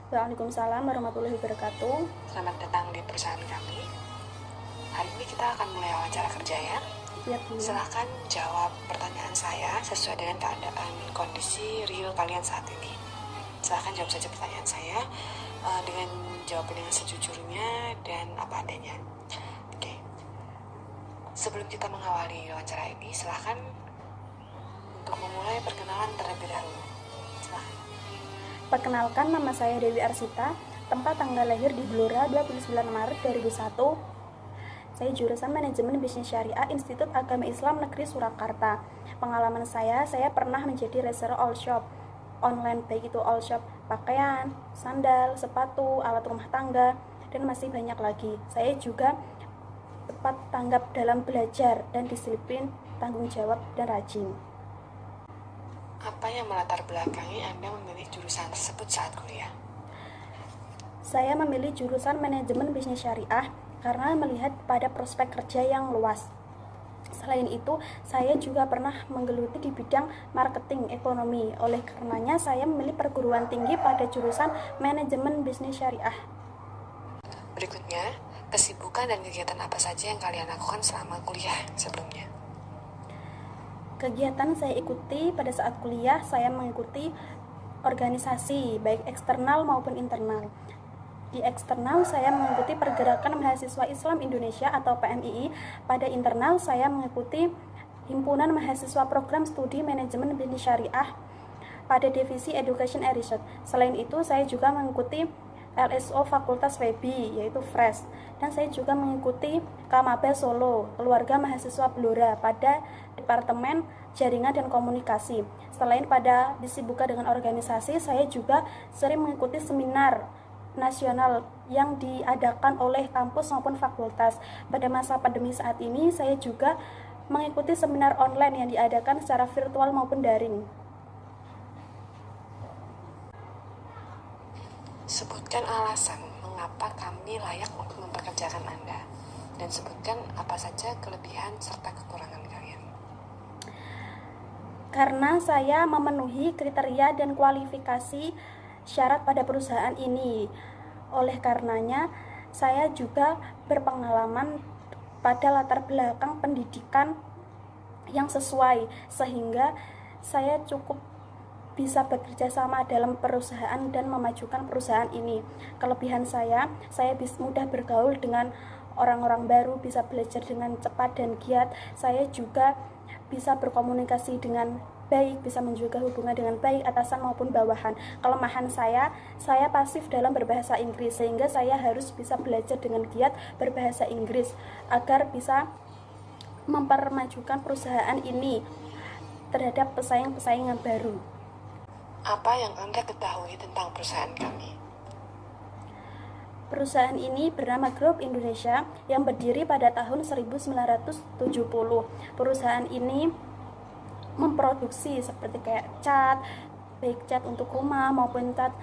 Waalaikumsalam warahmatullahi wabarakatuh. Selamat datang di perusahaan kami. Hari ini kita akan mulai wawancara kerja ya. Iya, Bu. Silahkan jawab pertanyaan saya sesuai dengan keadaan kondisi real kalian saat ini. Silahkan jawab saja pertanyaan saya dengan jawaban yang sejujurnya dan apa adanya. Oke. Sebelum kita mengawali wawancara ini, silahkan untuk memulai perkenalan terlebih dahulu. Silahkan. Perkenalkan, nama saya Dewi Arsita, tempat tanggal lahir di Blora 29 Maret 2001. Saya jurusan Manajemen Bisnis Syariah Institut Agama Islam Negeri Surakarta. Pengalaman saya pernah menjadi reseller all shop online, baik itu all shop pakaian, sandal, sepatu, alat rumah tangga, dan masih banyak lagi. Saya juga tepat tanggap dalam belajar dan disiplin, tanggung jawab, dan rajin. Apa yang melatar belakangi Anda memilih jurusan tersebut saat kuliah? Saya memilih jurusan Manajemen Bisnis Syariah karena melihat pada prospek kerja yang luas. Selain itu, saya juga pernah menggeluti di bidang marketing ekonomi. Oleh karenanya, saya memilih perguruan tinggi pada jurusan Manajemen Bisnis Syariah. Berikutnya, kesibukan dan kegiatan apa saja yang kalian lakukan selama kuliah sebelumnya? Kegiatan saya ikuti pada saat kuliah, saya mengikuti organisasi, baik eksternal maupun internal. Di eksternal, saya mengikuti Pergerakan Mahasiswa Islam Indonesia atau PMII. Pada internal, saya mengikuti Himpunan Mahasiswa Program Studi Manajemen Bisnis Syariah pada Divisi Education and Research. Selain itu, saya juga mengikuti LSO Fakultas FEBI, yaitu FRESH. Dan saya juga mengikuti Kamaba Solo, Keluarga Mahasiswa Blora, pada Departemen Jaringan dan Komunikasi. Selain pada disibukkan dengan organisasi, saya juga sering mengikuti seminar nasional yang diadakan oleh kampus maupun fakultas. Pada masa pandemi saat ini, saya juga mengikuti seminar online yang diadakan secara virtual maupun daring. Sebutkan alasan mengapa kami layak untuk mempekerjakan Anda, dan sebutkan apa saja kelebihan serta kekurangan kalian. Karena saya memenuhi kriteria dan kualifikasi syarat pada perusahaan ini. Oleh karenanya, saya juga berpengalaman pada latar belakang pendidikan yang sesuai, sehingga saya cukup bisa bekerja sama dalam perusahaan dan memajukan perusahaan ini. Kelebihan saya bisa mudah bergaul dengan orang-orang baru, bisa belajar dengan cepat dan giat. Saya juga bisa berkomunikasi dengan baik, bisa menjaga hubungan dengan baik atasan maupun bawahan. Kelemahan saya pasif dalam berbahasa Inggris, sehingga saya harus bisa belajar dengan giat berbahasa Inggris agar bisa mempermajukan perusahaan ini terhadap pesaing-pesaing yang baru. Apa yang Anda ketahui tentang perusahaan kami? Perusahaan ini bernama Grup Indonesia yang berdiri pada tahun 1970. Perusahaan ini memproduksi seperti kayak cat, baik cat untuk rumah maupun cat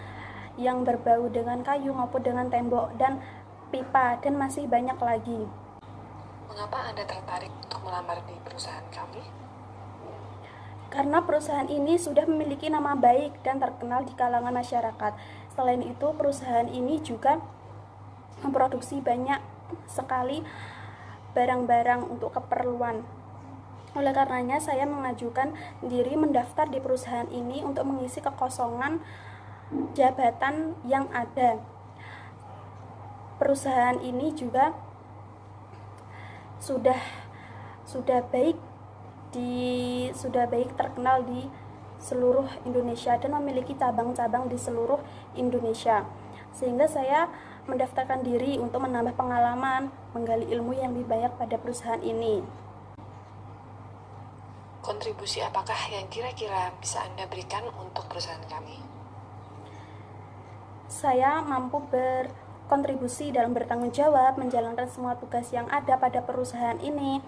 yang berbau dengan kayu maupun dengan tembok dan pipa, dan masih banyak lagi. Mengapa Anda tertarik untuk melamar di perusahaan kami? Karena perusahaan ini sudah memiliki nama baik dan terkenal di kalangan masyarakat. Selain itu, perusahaan ini juga memproduksi banyak sekali barang-barang untuk keperluan. Oleh karenanya, saya mengajukan diri mendaftar di perusahaan ini untuk mengisi kekosongan jabatan yang ada. Perusahaan ini juga sudah baik terkenal di seluruh Indonesia dan memiliki cabang-cabang di seluruh Indonesia. Sehingga saya mendaftarkan diri untuk menambah pengalaman, menggali ilmu yang lebih banyak pada perusahaan ini. Kontribusi apakah yang kira-kira bisa Anda berikan untuk perusahaan kami? Saya mampu berkontribusi dalam bertanggung jawab, menjalankan semua tugas yang ada pada perusahaan ini,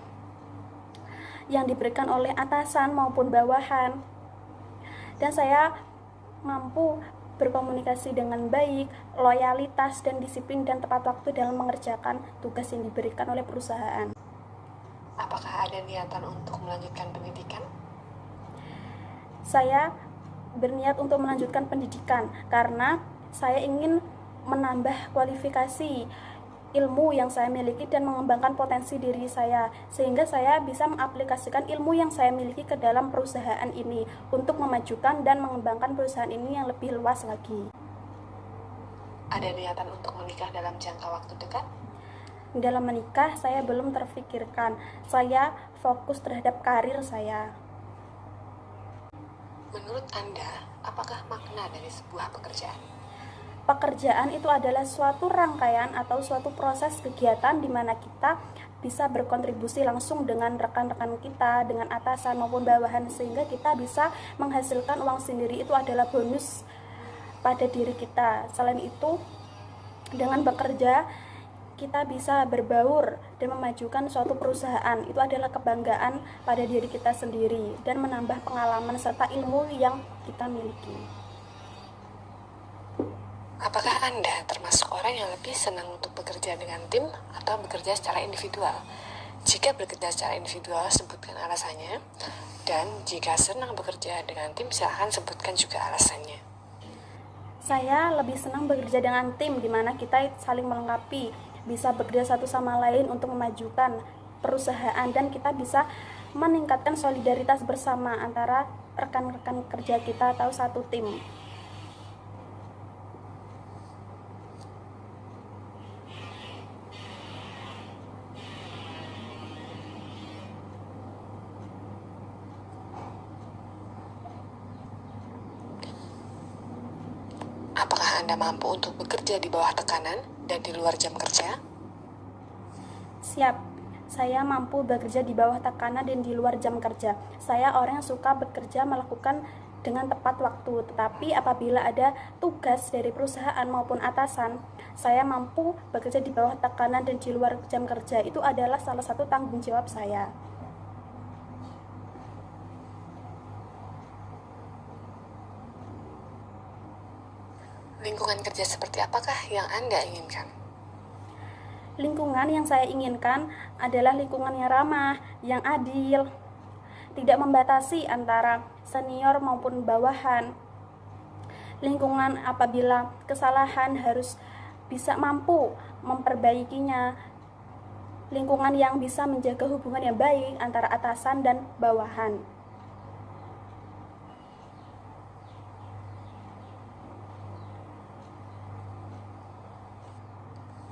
yang diberikan oleh atasan maupun bawahan. Dan saya mampu berkomunikasi dengan baik, loyalitas dan disiplin dan tepat waktu dalam mengerjakan tugas yang diberikan oleh perusahaan. Apakah ada niatan untuk melanjutkan pendidikan? Saya berniat untuk melanjutkan pendidikan karena saya ingin menambah kualifikasi ilmu yang saya miliki dan mengembangkan potensi diri saya, sehingga saya bisa mengaplikasikan ilmu yang saya miliki ke dalam perusahaan ini untuk memajukan dan mengembangkan perusahaan ini yang lebih luas lagi. Ada niatan untuk menikah dalam jangka waktu dekat? Dalam menikah, saya belum terfikirkan. Saya fokus terhadap karir saya. Menurut Anda, apakah makna dari sebuah pekerjaan? Pekerjaan itu adalah suatu rangkaian atau suatu proses kegiatan di mana kita bisa berkontribusi langsung dengan rekan-rekan kita, dengan atasan maupun bawahan, sehingga kita bisa menghasilkan uang sendiri. Itu adalah bonus pada diri kita. Selain itu, dengan bekerja kita bisa berbaur dan memajukan suatu perusahaan. Itu adalah kebanggaan pada diri kita sendiri dan menambah pengalaman serta ilmu yang kita miliki. Apakah Anda termasuk orang yang lebih senang untuk bekerja dengan tim atau bekerja secara individual? Jika bekerja secara individual, sebutkan alasannya. Dan jika senang bekerja dengan tim, silahkan sebutkan juga alasannya. Saya lebih senang bekerja dengan tim, di mana kita saling melengkapi, bisa bekerja satu sama lain untuk memajukan perusahaan, dan kita bisa meningkatkan solidaritas bersama antara rekan-rekan kerja kita atau satu tim. Apakah Anda mampu untuk bekerja di bawah tekanan dan di luar jam kerja? Siap, saya mampu bekerja di bawah tekanan dan di luar jam kerja. Saya orang yang suka bekerja melakukan dengan tepat waktu, tetapi apabila ada tugas dari perusahaan maupun atasan, saya mampu bekerja di bawah tekanan dan di luar jam kerja. Itu adalah salah satu tanggung jawab saya. Lingkungan kerja seperti apakah yang Anda inginkan? Lingkungan yang saya inginkan adalah lingkungan yang ramah, yang adil, tidak membatasi antara senior maupun bawahan. Lingkungan apabila kesalahan harus bisa mampu memperbaikinya. Lingkungan yang bisa menjaga hubungan yang baik antara atasan dan bawahan.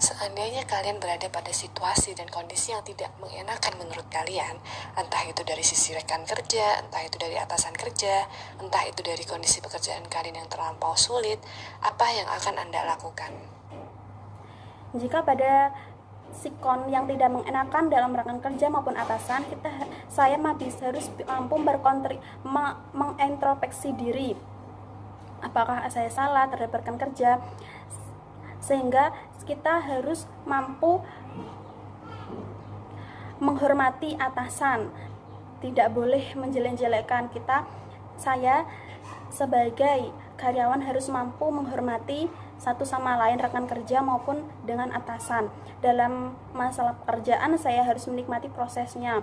Seandainya kalian berada pada situasi dan kondisi yang tidak mengenakan menurut kalian, entah itu dari sisi rekan kerja, entah itu dari atasan kerja, entah itu dari kondisi pekerjaan kalian yang terlampau sulit, apa yang akan Anda lakukan? Jika pada sikon yang tidak mengenakan dalam rekan kerja maupun atasan, saya harus mampu mengintrospeksi diri. Apakah saya salah terhadap rekan kerja? Sehingga kita harus mampu menghormati atasan, tidak boleh menjelek-jelekkan kita. Saya sebagai karyawan harus mampu menghormati satu sama lain, rekan kerja maupun dengan atasan. Dalam masalah pekerjaan, saya harus menikmati prosesnya.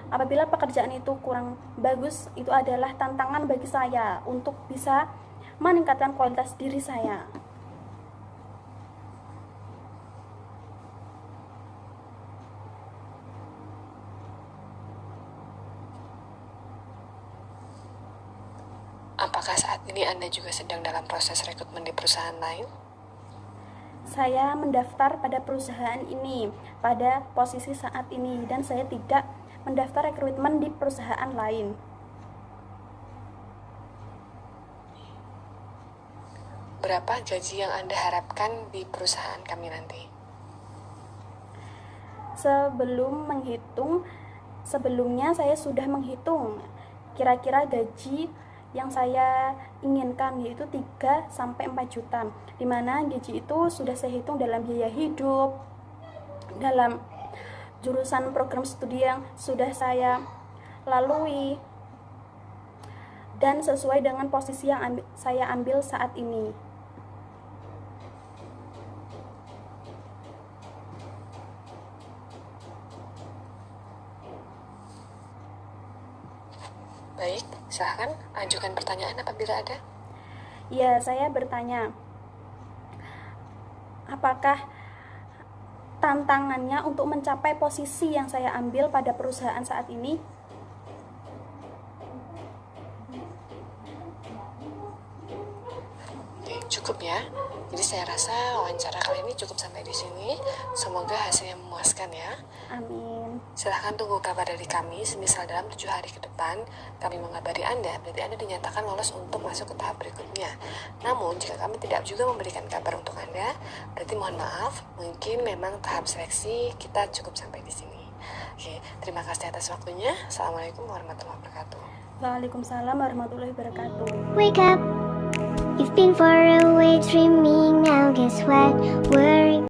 Apabila pekerjaan itu kurang bagus, itu adalah tantangan bagi saya untuk bisa meningkatkan kualitas diri saya. Apakah saat ini Anda juga sedang dalam proses rekrutmen di perusahaan lain? Saya mendaftar pada perusahaan ini pada posisi saat ini, dan saya tidak mendaftar rekrutmen di perusahaan lain. Berapa gaji yang Anda harapkan di perusahaan kami nanti? Sebelumnya saya sudah menghitung kira-kira gaji yang saya inginkan, yaitu 3-4 juta, dimana gaji itu sudah saya hitung dalam biaya hidup, dalam jurusan program studi yang sudah saya lalui, dan sesuai dengan posisi yang saya ambil saat ini. Baik, silahkan ajukan pertanyaan apabila ada. Ya, saya bertanya, apakah tantangannya untuk mencapai posisi yang saya ambil pada perusahaan saat ini? Oke, cukup ya. Jadi saya rasa wawancara kali ini cukup sampai di sini. Semoga hasilnya memuaskan ya. Amin. Silahkan tunggu kabar dari kami. Semisal dalam 7 hari ke depan kami mengabari Anda, berarti Anda dinyatakan lolos untuk masuk ke tahap berikutnya. Namun jika kami tidak juga memberikan kabar untuk Anda, berarti mohon maaf, mungkin memang tahap seleksi kita cukup sampai di sini. Oke, terima kasih atas waktunya. Assalamualaikum warahmatullahi wabarakatuh. Waalaikumsalam warahmatullahi wabarakatuh. Wake up, you've been far away dreaming now, guess what, worry